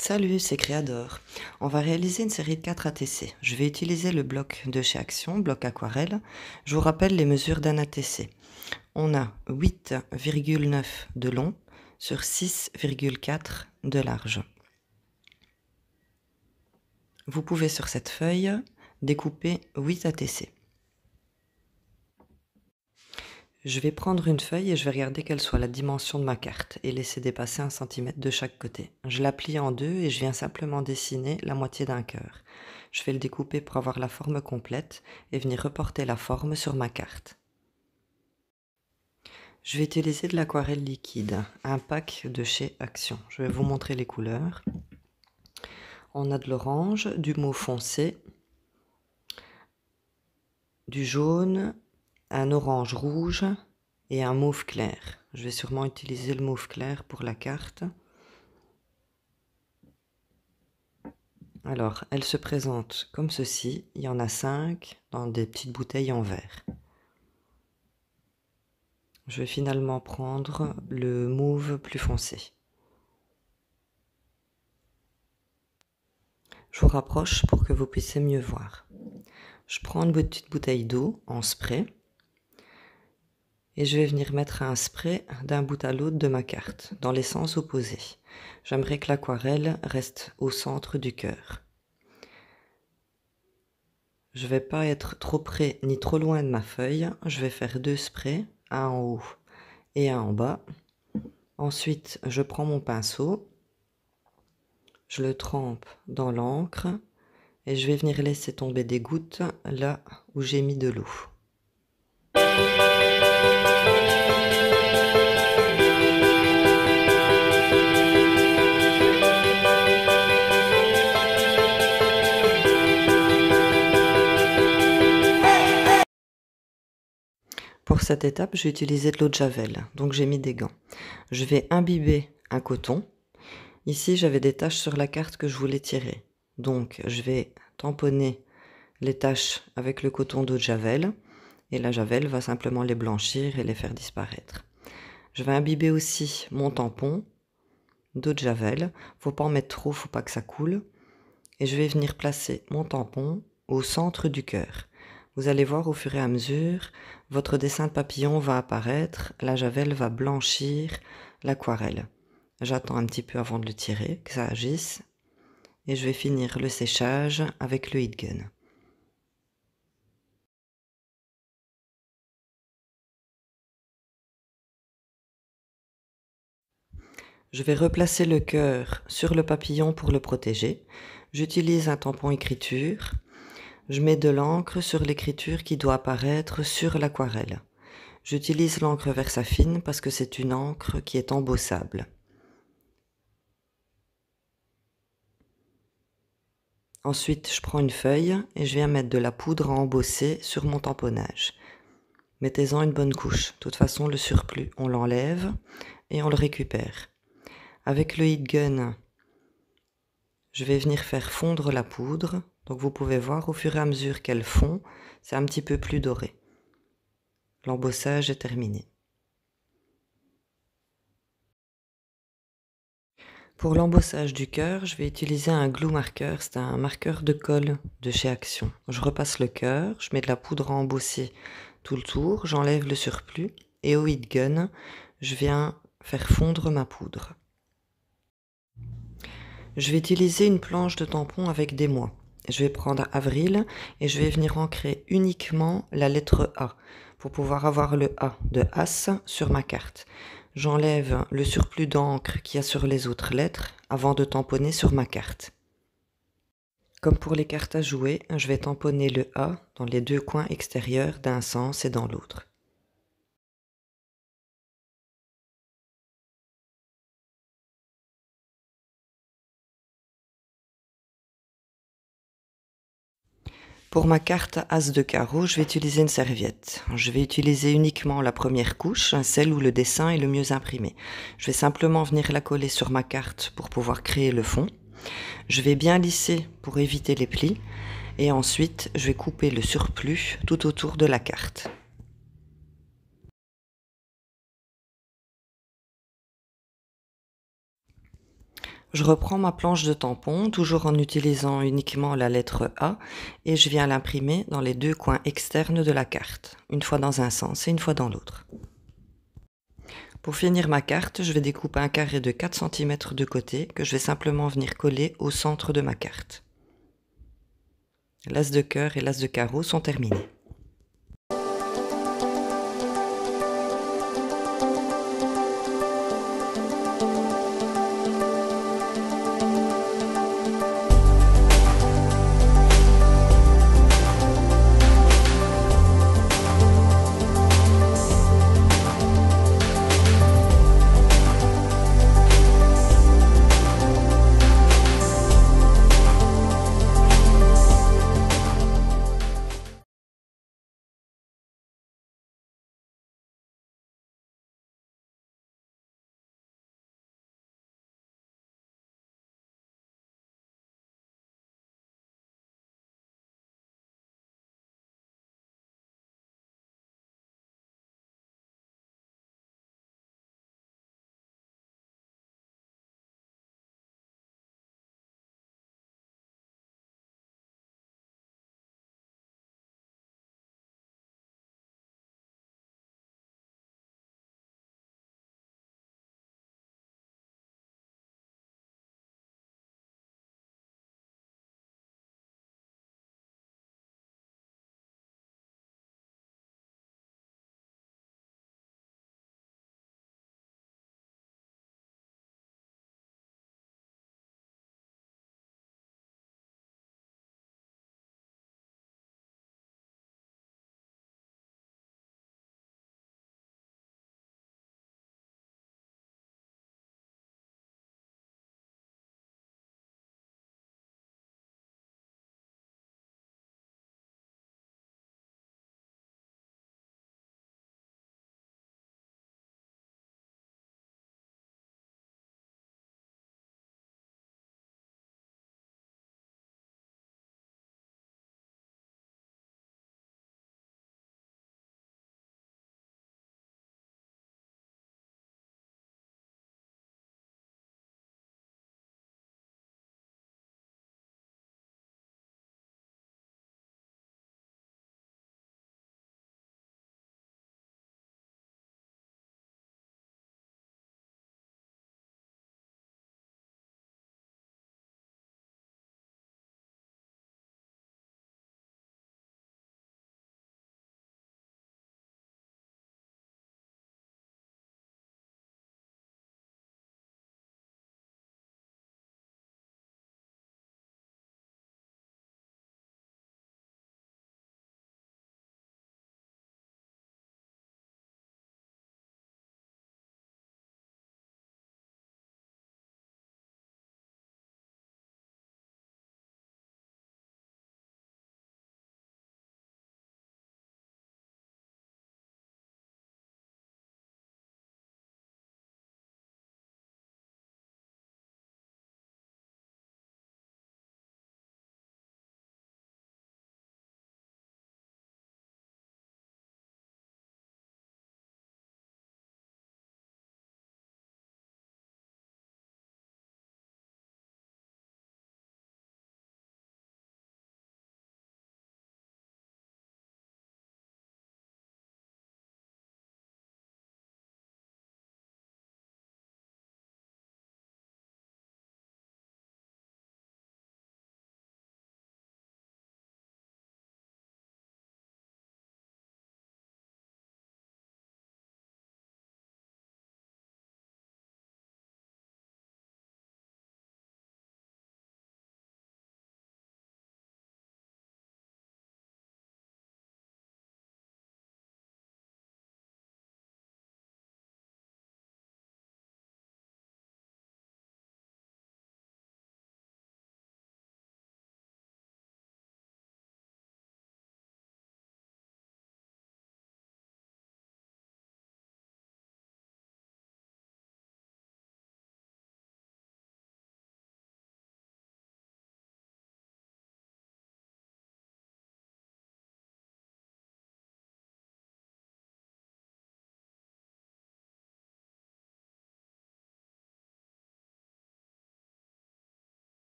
Salut, c'est Créador. On va réaliser une série de 4 ATC. Je vais utiliser le bloc de chez Action, bloc aquarelle. Je vous rappelle les mesures d'un ATC. On a 8,9 de long sur 6,4 de large. Vous pouvez sur cette feuille découper 8 ATC. Je vais prendre une feuille et je vais regarder quelle soit la dimension de ma carte et laisser dépasser 1 cm de chaque côté. Je la plie en deux et je viens simplement dessiner la moitié d'un cœur. Je vais le découper pour avoir la forme complète et venir reporter la forme sur ma carte. Je vais utiliser de l'aquarelle liquide, un pack de chez Action. Je vais vous montrer les couleurs. On a de l'orange, du mauve foncé, du jaune, un orange rouge et un mauve clair. Je vais sûrement utiliser le mauve clair pour la carte. Alors, elle se présente comme ceci. Il y en a 5 dans des petites bouteilles en verre. Je vais finalement prendre le mauve plus foncé. Je vous rapproche pour que vous puissiez mieux voir. Je prends une petite bouteille d'eau en spray. Et je vais venir mettre un spray d'un bout à l'autre de ma carte, dans les sens opposés. J'aimerais que l'aquarelle reste au centre du cœur. Je ne vais pas être trop près ni trop loin de ma feuille. Je vais faire 2 sprays, un en haut et un en bas. Ensuite, je prends mon pinceau, je le trempe dans l'encre et je vais venir laisser tomber des gouttes là où j'ai mis de l'eau. Pour cette étape, je vais utiliser de l'eau de javel, donc j'ai mis des gants. Je vais imbiber un coton. Ici, j'avais des taches sur la carte que je voulais tirer. Donc, je vais tamponner les taches avec le coton d'eau de javel. Et la javel va simplement les blanchir et les faire disparaître. Je vais imbiber aussi mon tampon d'eau de javel. Faut pas en mettre trop, faut pas que ça coule. Et je vais venir placer mon tampon au centre du cœur. Vous allez voir au fur et à mesure, votre dessin de papillon va apparaître, la javel va blanchir l'aquarelle. J'attends un petit peu avant de le tirer, que ça agisse. Et je vais finir le séchage avec le heat gun. Je vais replacer le cœur sur le papillon pour le protéger. J'utilise un tampon écriture. Je mets de l'encre sur l'écriture qui doit apparaître sur l'aquarelle. J'utilise l'encre Versafine parce que c'est une encre qui est embossable. Ensuite, je prends une feuille et je viens mettre de la poudre à embosser sur mon tamponnage. Mettez-en une bonne couche. De toute façon, le surplus, on l'enlève et on le récupère. Avec le heat gun, je vais venir faire fondre la poudre. Donc vous pouvez voir au fur et à mesure qu'elle fond, c'est un petit peu plus doré. L'embossage est terminé. Pour l'embossage du cœur, je vais utiliser un glue marker, c'est un marqueur de colle de chez Action. Je repasse le cœur, je mets de la poudre à embosser tout le tour, j'enlève le surplus et au heat gun, je viens faire fondre ma poudre. Je vais utiliser une planche de tampon avec des mois. Je vais prendre avril et je vais venir ancrer uniquement la lettre A pour pouvoir avoir le A de As sur ma carte. J'enlève le surplus d'encre qu'il y a sur les autres lettres avant de tamponner sur ma carte. Comme pour les cartes à jouer, je vais tamponner le A dans les 2 coins extérieurs d'un sens et dans l'autre. Pour ma carte As de carreau, je vais utiliser une serviette. Je vais utiliser uniquement la première couche, celle où le dessin est le mieux imprimé. Je vais simplement venir la coller sur ma carte pour pouvoir créer le fond. Je vais bien lisser pour éviter les plis. Et ensuite, je vais couper le surplus tout autour de la carte. Je reprends ma planche de tampon, toujours en utilisant uniquement la lettre A, et je viens l'imprimer dans les deux coins externes de la carte, une fois dans un sens et une fois dans l'autre. Pour finir ma carte, je vais découper un carré de 4 cm de côté que je vais simplement venir coller au centre de ma carte. L'as de cœur et l'as de carreau sont terminés.